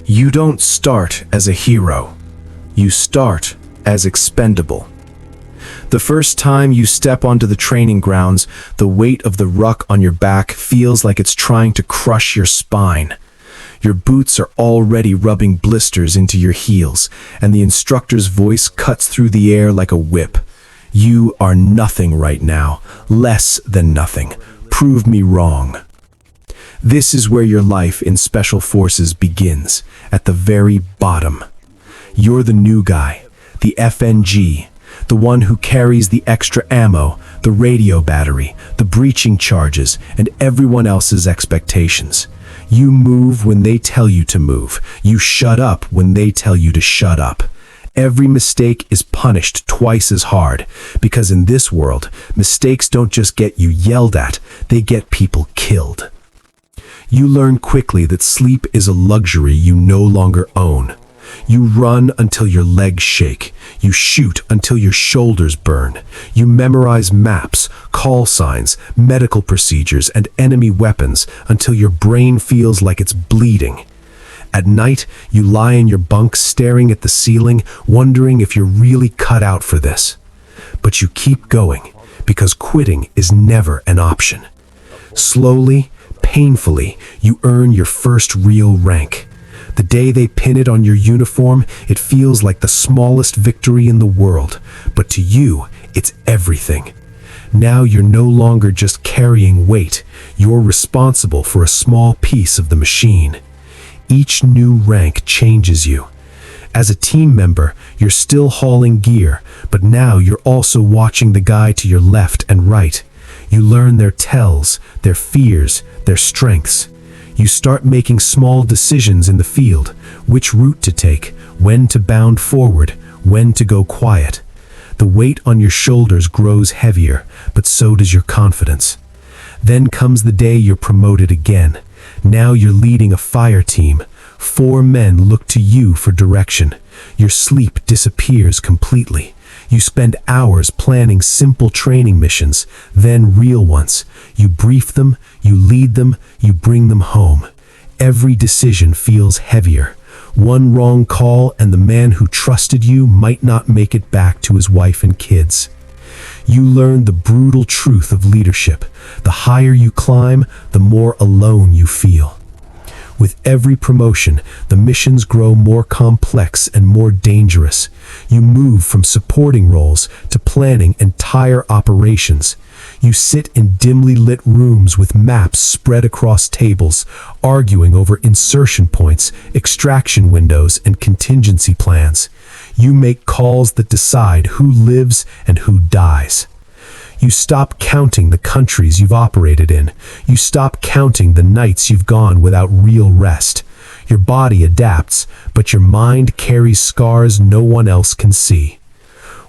You don't start as a hero. You start as expendable. The first time you step onto the training grounds, the weight of the ruck on your back feels like it's trying to crush your spine. Your boots are already rubbing blisters into your heels, and the instructor's voice cuts through the air like a whip. You are nothing right now, less than nothing. Prove me wrong. This is where your life in Special Forces begins, at the very bottom. You're the new guy, the FNG, the one who carries the extra ammo, the radio battery, the breaching charges, and everyone else's expectations. You move when they tell you to move. You shut up when they tell you to shut up. Every mistake is punished twice as hard, because in this world, mistakes don't just get you yelled at, they get people killed. You learn quickly that sleep is a luxury you no longer own. You run until your legs shake. You shoot until your shoulders burn. You memorize maps, call signs, medical procedures, and enemy weapons until your brain feels like it's bleeding. At night, you lie in your bunk staring at the ceiling, wondering if you're really cut out for this. But you keep going, because quitting is never an option. Slowly, painfully, you earn your first real rank. The day they pin it on your uniform, it feels like the smallest victory in the world, but to you, it's everything. Now you're no longer just carrying weight, you're responsible for a small piece of the machine. Each new rank changes you. As a team member, you're still hauling gear, but now you're also watching the guy to your left and right. You learn their tells, their fears, their strengths. You start making small decisions in the field, which route to take, when to bound forward, when to go quiet. The weight on your shoulders grows heavier, but so does your confidence. Then comes the day you're promoted again. Now you're leading a fire team. 4 men look to you for direction. Your sleep disappears completely. You spend hours planning simple training missions, then real ones. You brief them, you lead them, you bring them home. Every decision feels heavier. One wrong call and the man who trusted you might not make it back to his wife and kids. You learn the brutal truth of leadership. The higher you climb, the more alone you feel. With every promotion, the missions grow more complex and more dangerous. You move from supporting roles to planning entire operations. You sit in dimly lit rooms with maps spread across tables, arguing over insertion points, extraction windows, and contingency plans. You make calls that decide who lives and who dies. You stop counting the countries you've operated in. You stop counting the nights you've gone without real rest. Your body adapts, but your mind carries scars no one else can see.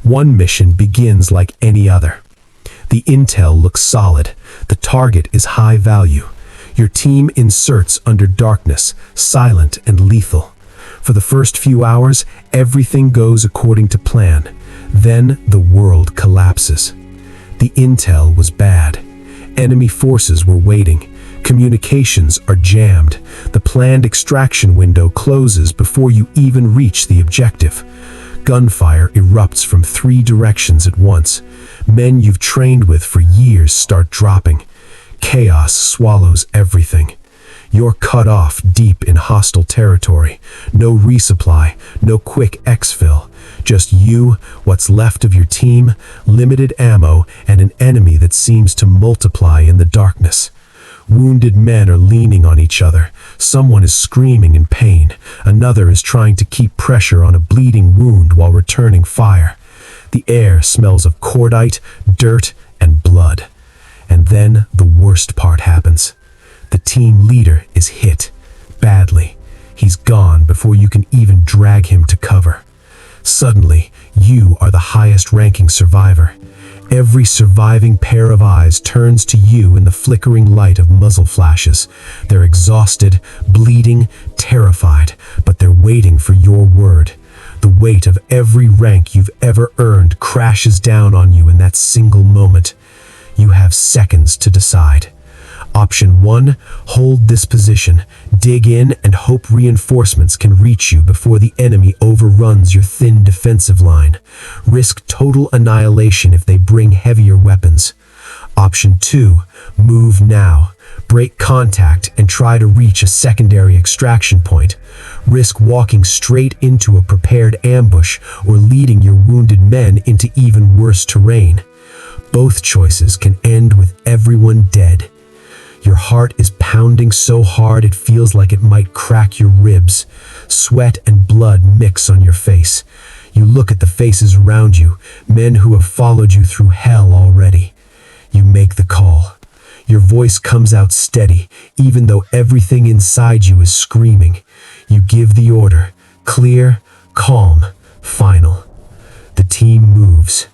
One mission begins like any other. The intel looks solid. The target is high value. Your team inserts under darkness, silent and lethal. For the first few hours, everything goes according to plan. Then the world collapses. The intel was bad. Enemy forces were waiting. Communications are jammed. The planned extraction window closes before you even reach the objective. Gunfire erupts from 3 directions at once. Men you've trained with for years start dropping. Chaos swallows everything. You're cut off deep in hostile territory. No resupply, no quick exfil. Just you, what's left of your team, limited ammo, and an enemy that seems to multiply in the darkness. Wounded men are leaning on each other. Someone is screaming in pain. Another is trying to keep pressure on a bleeding wound while returning fire. The air smells of cordite, dirt, and blood. And then the worst part happens. The team leader is hit badly. He's gone before you can even drag him to cover. Suddenly, you are the highest-ranking survivor. Every surviving pair of eyes turns to you in the flickering light of muzzle flashes. They're exhausted, bleeding, terrified, but they're waiting for your word. The weight of every rank you've ever earned crashes down on you in that single moment. You have seconds to decide. Option 1, hold this position, dig in and hope reinforcements can reach you before the enemy overruns your thin defensive line. Risk total annihilation if they bring heavier weapons. Option 2, move now. Break contact and try to reach a secondary extraction point. Risk walking straight into a prepared ambush or leading your wounded men into even worse terrain. Both choices can end with everyone dead. Your heart is pounding so hard it feels like it might crack your ribs. Sweat and blood mix on your face. You look at the faces around you, men who have followed you through hell already. You make the call. Your voice comes out steady, even though everything inside you is screaming. You give the order. Clear, calm, final. The team moves.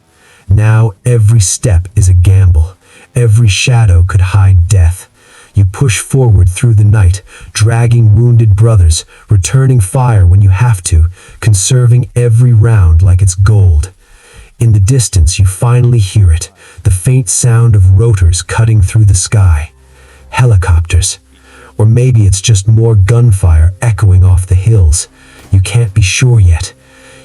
Now every step is a gamble. Every shadow could hide death. You push forward through the night, dragging wounded brothers, returning fire when you have to, conserving every round like it's gold. In the distance, you finally hear it, the faint sound of rotors cutting through the sky. Helicopters. Or maybe it's just more gunfire echoing off the hills. You can't be sure yet.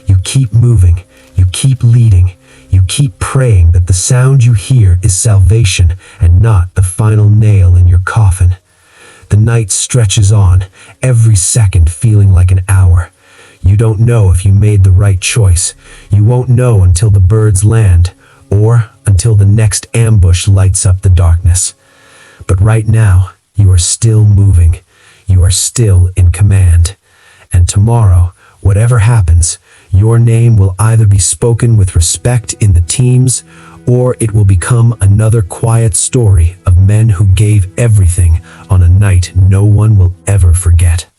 You keep moving. You keep leading. You keep praying that the sound you hear is salvation and not the final nail in your coffin. The night stretches on, every second feeling like an hour. You don't know if you made the right choice. You won't know until the birds land, or until the next ambush lights up the darkness. But right now, you are still moving. You are still in command. And tomorrow, whatever happens, your name will either be spoken with respect in the teams, or it will become another quiet story of men who gave everything on a night no one will ever forget.